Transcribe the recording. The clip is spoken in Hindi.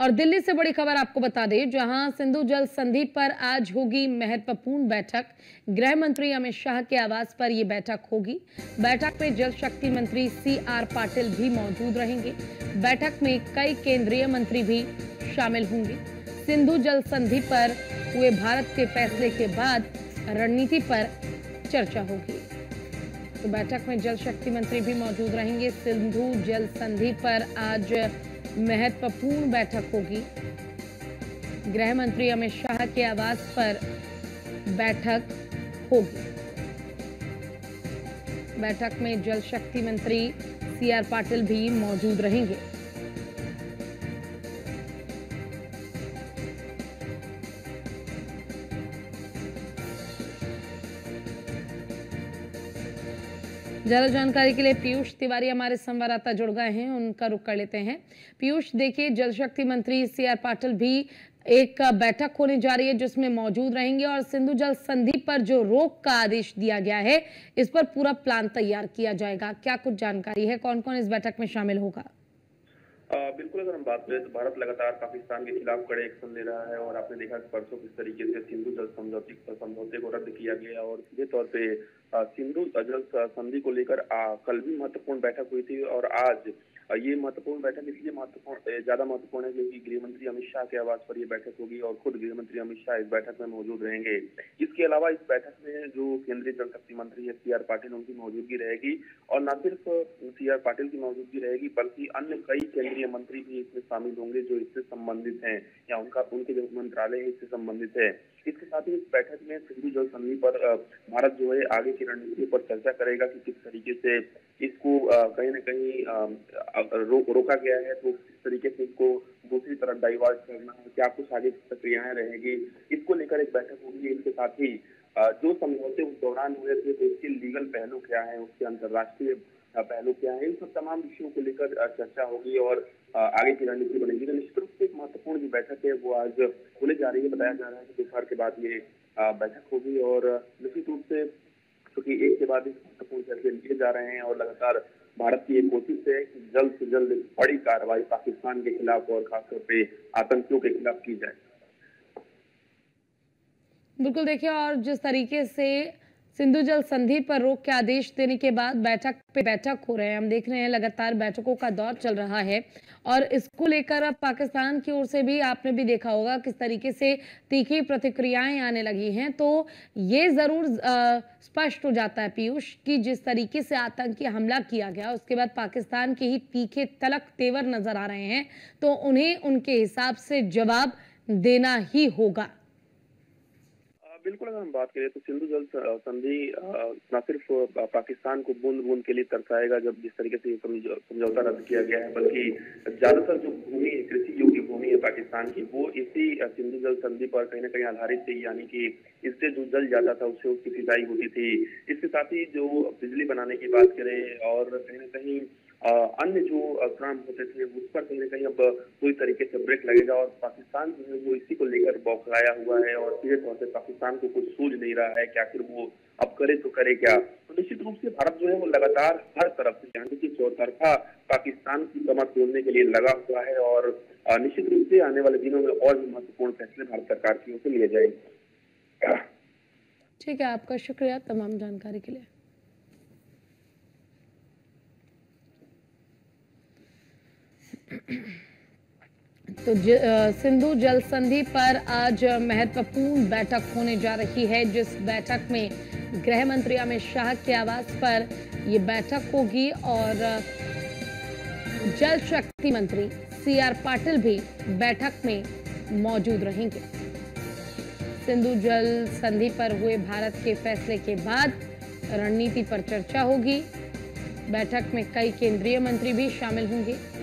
और दिल्ली से बड़ी खबर आपको बता दें, जहां सिंधु जल संधि पर आज होगी महत्वपूर्ण बैठक। गृह मंत्री अमित शाह के आवास पर यह बैठक होगी। बैठक में जल शक्ति मंत्री CR पाटिल भी मौजूद रहेंगे। बैठक में कई केंद्रीय मंत्री भी शामिल होंगे। सिंधु जल संधि पर हुए भारत के फैसले के बाद रणनीति पर चर्चा होगी। तो बैठक में जल शक्ति मंत्री भी मौजूद रहेंगे। सिंधु जल संधि पर आज महत्वपूर्ण बैठक होगी। गृह मंत्री अमित शाह के आवास पर बैठक होगी। बैठक में जल शक्ति मंत्री CR पाटिल भी मौजूद रहेंगे। ज्यादा जानकारी के लिए पीयूष तिवारी हमारे संवाददाता जुड़ गए हैं, उनका रुख कर लेते हैं। पीयूष, देखिए, जल शक्ति मंत्री CR पाटिल भी एक बैठक होने जा रही है जिसमें मौजूद रहेंगे और सिंधु जल संधि पर जो रोक का आदेश दिया गया है, इस पर पूरा प्लान तैयार किया जाएगा। क्या कुछ जानकारी है, कौन कौन इस बैठक में शामिल होगा? बिल्कुल, अगर हम बात करें तो भारत लगातार पाकिस्तान के खिलाफ कड़े एक्शन ले रहा है और आपने देखा कि परसों किस तरीके से सिंधु जल समझौते को रद्द किया गया और सीधे तौर पे सिंधु जल संधि को लेकर कल भी महत्वपूर्ण बैठक हुई थी और आज ये महत्वपूर्ण बैठक इसलिए ज्यादा महत्वपूर्ण है क्योंकि गृह मंत्री अमित शाह के आवास पर ये बैठक होगी और खुद गृह मंत्री अमित शाह इस बैठक में मौजूद रहेंगे। इसके अलावा इस बैठक में जो केंद्रीय जल शक्ति मंत्री है CR पाटिल, उनकी मौजूदगी रहेगी और न सिर्फ CR पाटिल की मौजूदगी रहेगी बल्कि अन्य कई केंद्रीय मंत्री भी इसमें शामिल होंगे जो इससे संबंधित हैं या उनके जो मंत्रालय है इससे संबंधित है। इसके साथ ही इस बैठक में सिंधु जल संधि पर भारत जो है आगे की रणनीति पर चर्चा करेगा कि किस तरीके से इसको कहीं न कहीं रोका गया है, तो किस तरीके से इसको दूसरी तरफ डाइवर्ट करना है, क्या कुछ आगे प्रक्रियाएं रहेगी, इसको लेकर एक बैठक होगी। इसके साथ ही जो समझौते उस दौरान हुए थे तो इसके लीगल पहलू क्या है, उसके अंतर्राष्ट्रीय पहलू क्या है, इन सब तमाम विषयों को लेकर चर्चा होगी और आगे की रणनीति बनेगी। तो निश्चित रूप से एक महत्वपूर्ण जो बैठक है वो आज होने जा रही है। बताया जा रहा है कि दोपहर के बाद ये बैठक होगी और निश्चित रूप से क्योंकि एक के बाद एक महत्वपूर्ण फैसले लिए जा रहे हैं और लगातार भारत की एक कोशिश है कि जल्द से जल्द बड़ी कार्रवाई पाकिस्तान के खिलाफ और खासतौर पे आतंकियों के खिलाफ की जाए। बिल्कुल, देखिए, और जिस तरीके से सिंधु जल संधि पर रोक के आदेश देने के बाद बैठक पे बैठक हो रहे हैं, हम देख रहे हैं लगातार बैठकों का दौर चल रहा है और इसको लेकर अब पाकिस्तान की ओर से भी आपने भी देखा होगा किस तरीके से तीखी प्रतिक्रियाएं आने लगी हैं। तो ये जरूर स्पष्ट हो जाता है पीयूष कि जिस तरीके से आतंकी हमला किया गया उसके बाद पाकिस्तान के ही तीखे तलक तेवर नजर आ रहे हैं, तो उन्हें उनके हिसाब से जवाब देना ही होगा। बिल्कुल, अगर हम बात करें तो सिंधु जल संधि न सिर्फ पाकिस्तान को बूंद बूंद के लिए तरसाएगा जब जिस तरीके से समझौता रद्द किया गया है, बल्कि ज्यादातर जो भूमि कृषि योग्य भूमि है पाकिस्तान की वो इसी सिंधु जल संधि पर कहीं न कहीं आधारित थी, यानी कि इससे जो जल जाता था उससे उसकी सिंचाई होती थी। इसके साथ ही जो बिजली बनाने की बात करें और कहीं न कहीं अन्य जो काम होते थे उस पर कहीं न कहीं अब पूरी तरीके से ब्रेक लगेगा और पाकिस्तान जो है वो इसी को लेकर बौखलाया हुआ है और सीधे तौर से पाकिस्तान को कुछ सूझ नहीं रहा है कि आखिर वो अब करे तो करे क्या। तो निश्चित रूप से भारत जो है वो लगातार हर तरफ से यानी कि चौतरफा पाकिस्तान की कमर तोड़ने के लिए लगा हुआ है और निश्चित रूप से आने वाले दिनों में और भी महत्वपूर्ण फैसले भारत सरकार की ओर से लिए जाएंगे। ठीक है, आपका शुक्रिया तमाम जानकारी के लिए। तो सिंधु जल संधि पर आज महत्वपूर्ण बैठक होने जा रही है, जिस बैठक में गृह मंत्री अमित शाह के आवास पर यह बैठक होगी और जल शक्ति मंत्री CR पाटिल भी बैठक में मौजूद रहेंगे। सिंधु जल संधि पर हुए भारत के फैसले के बाद रणनीति पर चर्चा होगी। बैठक में कई केंद्रीय मंत्री भी शामिल होंगे।